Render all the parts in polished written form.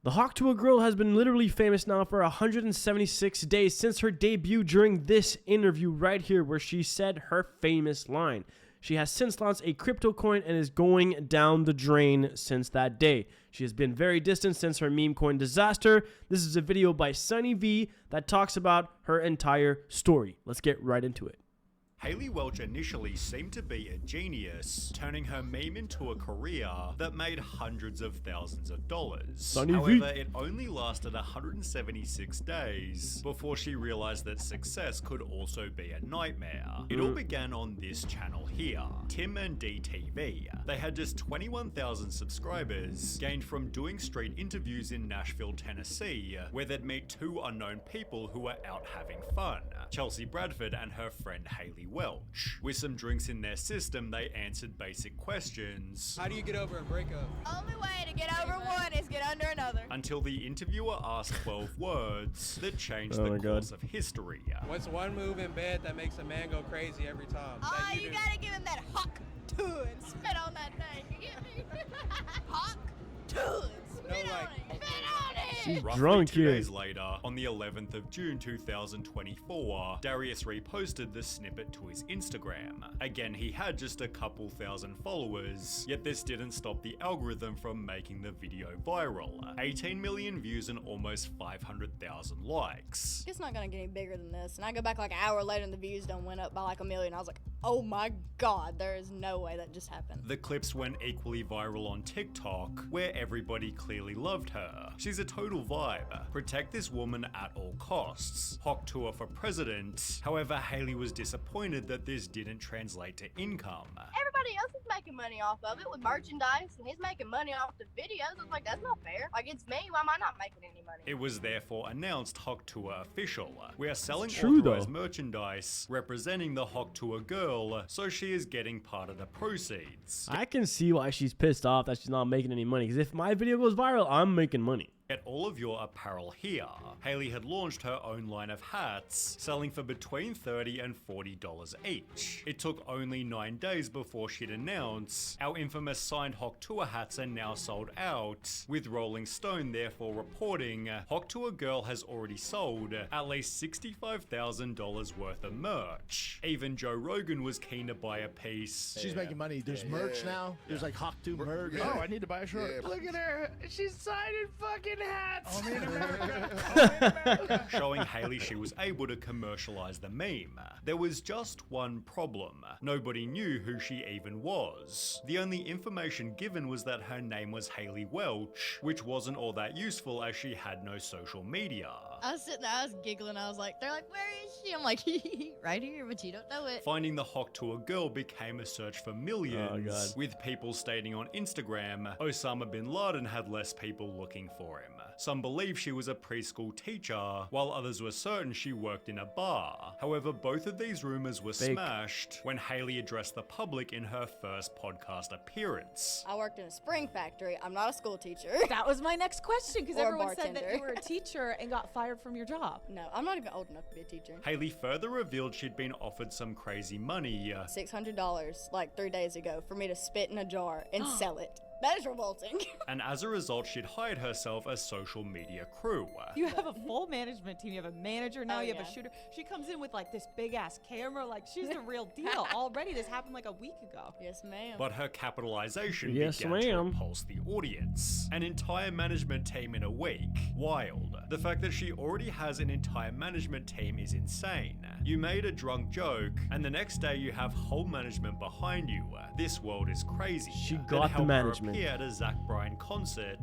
The Hawk Tuah Girl has been literally famous now for 176 days since her debut during this interview right here where she said her famous line. She has since launched a crypto coin and is going down the drain since that day. She has been very distant since her meme coin disaster. This is a video by Sunny V that talks about her entire story. Let's get right into it. Hayley Welch initially seemed to be a genius, turning her meme into a career that made hundreds of thousands of dollars. However, it only lasted 176 days before she realized that success could also be a nightmare. It all began on this channel here, Tim and DTV. They had just 21,000 subscribers, gained from doing street interviews in Nashville, Tennessee, where they'd meet two unknown people who were out having fun, Chelsea Bradford and her friend Hayley Welch. With some drinks in their system, they answered basic questions. How do you get over a breakup? Only way to get over one is get under another. Until the interviewer asked 12 words that changed the course of history. What's one move in bed that makes a man go crazy every time? Oh, you gotta give him that Hawk Tuah and spit on that thing. You get me? Hawk Tuah and spit on it. Spit on it. She's Roughly drunk 2 here. days later, on the 11th of June 2024, Darius reposted the snippet to his Instagram. Again, he had just a couple thousand followers, yet this didn't stop the algorithm from making the video viral. 18 million views and almost 500,000 likes. It's not gonna get any bigger than this. And I go back like an hour later and the views done went up by like 1 million. I was like, oh my god, there is no way that just happened. The clips went equally viral on TikTok, where everybody clearly loved her. She's a total vibe. Protect this woman at all costs. Hawk Tuah for president. However, Hayley was disappointed that this didn't translate to income. Everybody else is making money off of it with merchandise, and he's making money off the videos. I was like, that's not fair. Like, it's me. Why am I not making any money? It was therefore announced Hawk Tuah official. We are selling true, authorized though. merchandise representing the Hawk Tuah Girl, so she is getting part of the proceeds. I can see why she's pissed off that she's not making any money. Because if my video goes viral, I'm making money. Get all of your apparel here. Hayley had launched her own line of hats, selling for between $30 and $40 each. It took only 9 days before she'd announce, our infamous signed Hawk Tuah hats are now sold out, with Rolling Stone therefore reporting, Hawk Tuah Girl has already sold at least $65,000 worth of merch. Even Joe Rogan was keen to buy a piece. She's making money. There's merch now. There's like Hawk Tuah merch. Yeah. Oh, I need to buy a shirt. Yeah. Look at her. She's signing fucking hats. Only in America. Showing Hayley she was able to commercialize the meme. There was just one problem. Nobody knew who she even was. The only information given was that her name was Hayley Welch, which wasn't all that useful as she had no social media. I was sitting there, I was giggling. I was like, they're like, where is she? I'm like, right here, but you don't know it. Finding the Hawk Tuah Girl became a search for millions, with people stating on Instagram, Osama bin Laden had less people looking for him. Some believe she was a preschool teacher, while others were certain she worked in a bar. However, both of these rumors were smashed when Hayley addressed the public in her first podcast appearance. I worked in a spring factory. I'm not a school teacher. That was my next question, because Or a everyone said that bartender. you were a teacher and got fired from your job. No, I'm not even old enough to be a teacher. Hayley further revealed she'd been offered some crazy money. $600 like 3 days ago for me to spit in a jar and sell it. That is revolting. And as a result, she'd hired herself a social media crew. You have a full management team. You have a manager now. Oh, you have yeah. a shooter. She comes in with like this big ass camera. Like she's the real deal. Already, this happened like a week ago. Yes, ma'am. But her capitalization Yes, began to ma'am. repulse the audience. An entire management team in a week. Wild. The fact that she already has an entire management team is insane. You made a drunk joke, and the next day you have whole management behind you. This world is crazy. She Then got the help her management. appear at a Zach Bryan concert,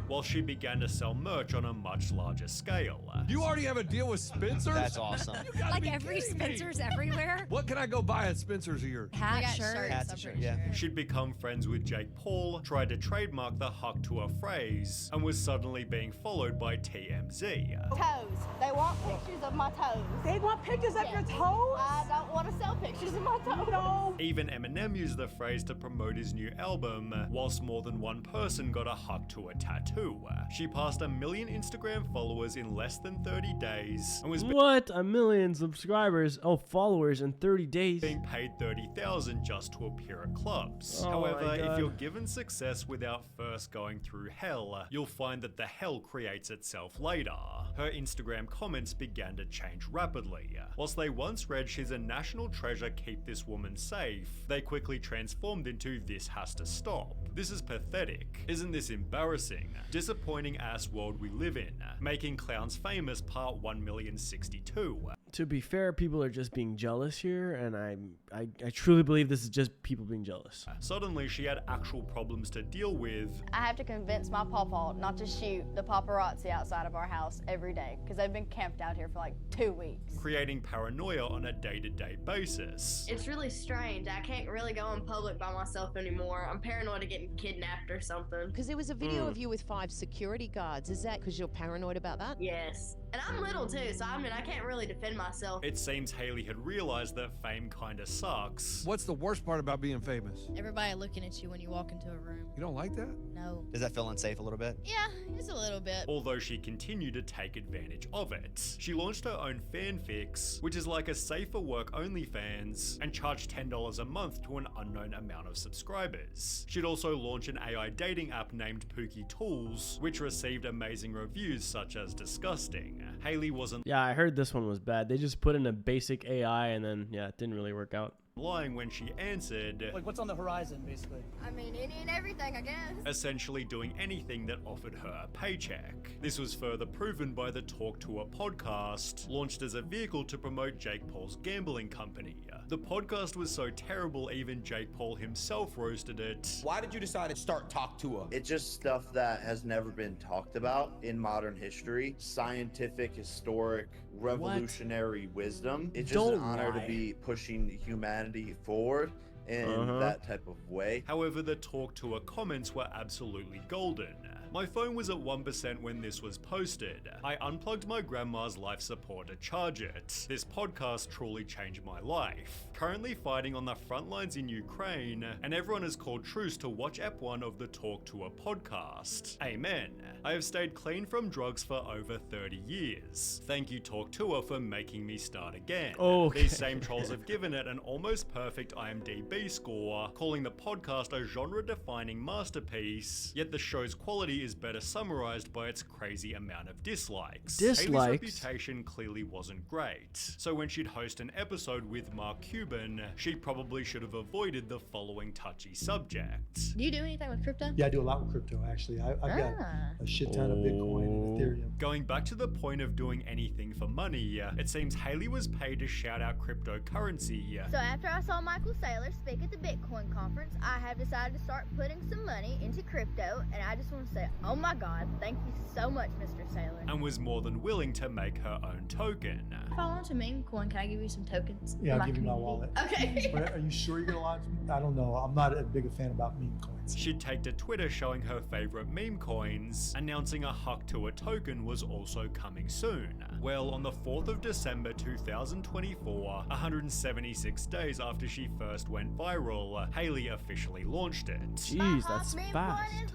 while she began to sell merch on a much larger scale. You already have a deal with Spencer's? That's awesome. You gotta Like be every kidding me. Spencer's everywhere. What can I go buy at Spencer's here? I Hat, got shirts. Hats I'm and pretty shirt, yeah. sure. She'd become friends with Jake Paul, tried to trademark the Hawk Tuah phrase, and was suddenly being followed by TMZ. Toes. They want pictures of my toes. They want pictures of your toes? I don't want to sell pictures of my toes. No. Even Eminem used the phrase to promote his new album, whilst more than one person got a Hawk Tuah tattoo. too. She passed 1 million Instagram followers in less than 30 days and was What? 1 million subscribers? Oh, followers in 30 days? being paid $30,000 just to appear at clubs. Oh However, my if God. you're given success without first going through hell, you'll find that the hell creates itself later. Her Instagram comments began to change rapidly. Whilst they once read "she's a national treasure, keep this woman safe," they quickly transformed into "this has to stop. This is pathetic. Isn't this embarrassing? Disappointing ass world we live in. Making clowns famous part 1,062." To be fair, people are just being jealous here, and I truly believe this is just people being jealous. Suddenly, she had actual problems to deal with. I have to convince my pawpaw not to shoot the paparazzi outside of our house every day because they've been camped out here for like 2 weeks. Creating paranoia on a day-to-day basis. It's really strange. I can't really go in public by myself anymore. I'm paranoid of getting kidnapped or something. Because there was a video of you with 5 security guards. Is that because you're paranoid about that? Yes. And I'm little too, so I mean, I can't really defend myself. It seems Haley had realized that fame kinda sucks. What's the worst part about being famous? Everybody looking at you when you walk into a room. You don't like that? No. Does that feel unsafe a little bit? Yeah, it's a little bit. Although she continued to take advantage of it. She launched her own fanfics, which is like a safer work OnlyFans, and charged $10 a month to an unknown amount of subscribers. She'd also launch an AI dating app named Pookie Tools, which received amazing reviews such as disgusting. Haley wasn't Yeah, I heard this one was bad. They just put in a basic AI and then, yeah, it didn't really work out. lying when she answered, Like, what's on the horizon, basically? I mean, any and everything, I guess. essentially doing anything that offered her a paycheck. This was further proven by the Talk Tuah podcast, launched as a vehicle to promote Jake Paul's gambling company. The podcast was so terrible even Jake Paul himself roasted it. Why did you decide to start Talk Tuah? It's just stuff that has never been talked about in modern history. Scientific, historic, revolutionary wisdom. It's just an honor to be pushing humanity forward in that type of way. However, the Talk Tuah comments were absolutely golden. My phone was at 1% when this was posted. I unplugged my grandma's life support to charge it. This podcast truly changed my life. Currently fighting on the front lines in Ukraine, and everyone has called truce to watch Ep 1 of the Talk Tuah podcast. Amen. I have stayed clean from drugs for over 30 years. Thank you, Talk Tuah, for making me start again. Okay. These same trolls have given it an almost perfect IMDb score, calling the podcast a genre-defining masterpiece, yet the show's quality is better summarized by its crazy amount of dislikes. Haley's reputation clearly wasn't great, so when she'd host an episode with Mark Cuban, she probably should have avoided the following touchy subject. Do you do anything with crypto? Yeah, I do a lot with crypto, actually. I've got a shit ton of Bitcoin and Ethereum. Going back to the point of doing anything for money, it seems Haley was paid to shout out cryptocurrency. So after I saw Michael Saylor speak at the Bitcoin conference, I have decided to start putting some money into crypto, and I just want to say, oh my God, thank you so much, Mr. Saylor. And was more than willing to make her own token. If I launch a meme coin, can I give you some tokens? Yeah, I'll give you my wallet. Okay. But are you sure you're gonna launch? I don't know. I'm not a big a fan about meme coins. She'd take to Twitter showing her favorite meme coins, announcing a Hawk Tuah token was also coming soon. Well, on the 4th of December 2024, 176 days after she first went viral, Haley officially launched it. Jeez, that's fast.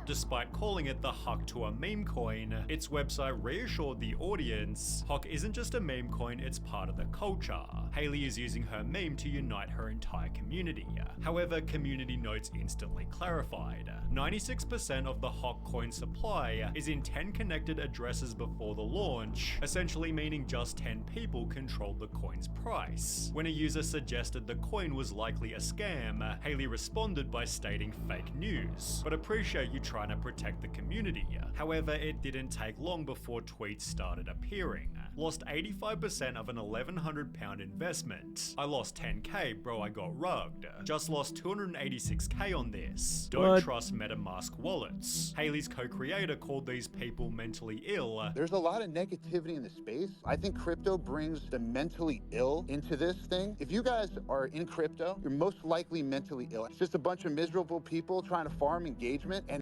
Despite calling it the Hawk Tuah meme coin, its website reassured the audience, Hawk isn't just a meme coin, it's part of the culture. Haley is using her meme to unite her entire community. However, community notes instantly clarified. 96% of the Hawk coin supply is in 10 connected addresses before the launch, essentially meaning just 10 people controlled the coin's price. When a user suggested the coin was likely a scam, Haley responded by stating fake news, but appreciate you trying to protect the community. However, it didn't take long before tweets started appearing. Lost 85% of an £1,100 investment. I lost 10k, bro, I got rugged. Just lost 286k on this. Don't trust MetaMask wallets. Haley's co-creator called these people mentally ill. There's a lot of negativity in the space. I think crypto brings the mentally ill into this thing. If you guys are in crypto, you're most likely mentally ill. It's just a bunch of miserable people trying to farm engagement and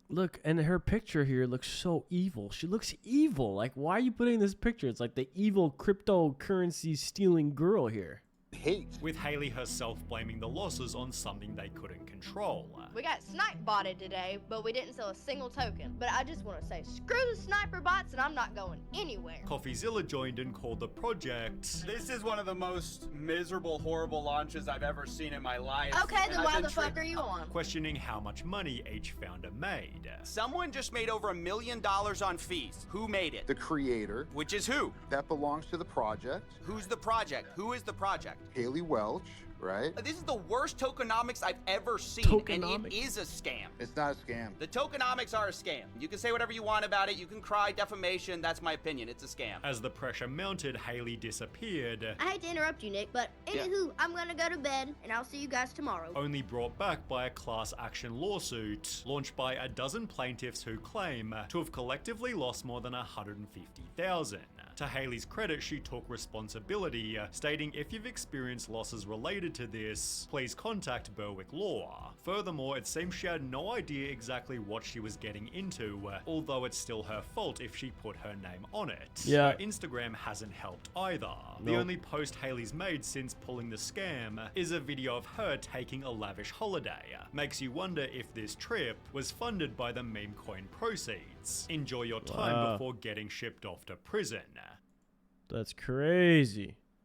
Look, and her picture here looks so evil. She looks evil. Like, why are you putting this picture? It's like the evil cryptocurrency stealing girl here. hate. With Haley herself blaming the losses on something they couldn't control. We got snipe botted today, but we didn't sell a single token. But I just want to say, screw the sniper bots, and I'm not going anywhere. CoffeeZilla joined and called the project. This is one of the most miserable, horrible launches I've ever seen in my life. Okay, then why the fuck are you on? Questioning how much money each founder made. Someone just made over $1 million on fees. Who made it? The creator. Which is who? That belongs to the project. Who's the project? Who is the project? Haley Welch, right? This is the worst tokenomics I've ever seen, and it is a scam. It's not a scam. The tokenomics are a scam. You can say whatever you want about it. You can cry defamation. That's my opinion. It's a scam. As the pressure mounted, Haley disappeared. I hate to interrupt you, Nick, but anywho, I'm gonna go to bed, and I'll see you guys tomorrow. Only brought back by a class action lawsuit launched by a dozen plaintiffs who claim to have collectively lost more than $150,000. To Haley's credit, she took responsibility, stating if you've experienced losses related to this, please contact Berwick Law. Furthermore, it seems she had no idea exactly what she was getting into, although it's still her fault if she put her name on it. Yeah. Her Instagram hasn't helped either. The only post Haley's made since pulling the scam is a video of her taking a lavish holiday. Makes you wonder if this trip was funded by the meme coin proceeds. Enjoy your time before getting shipped off to prison. That's crazy.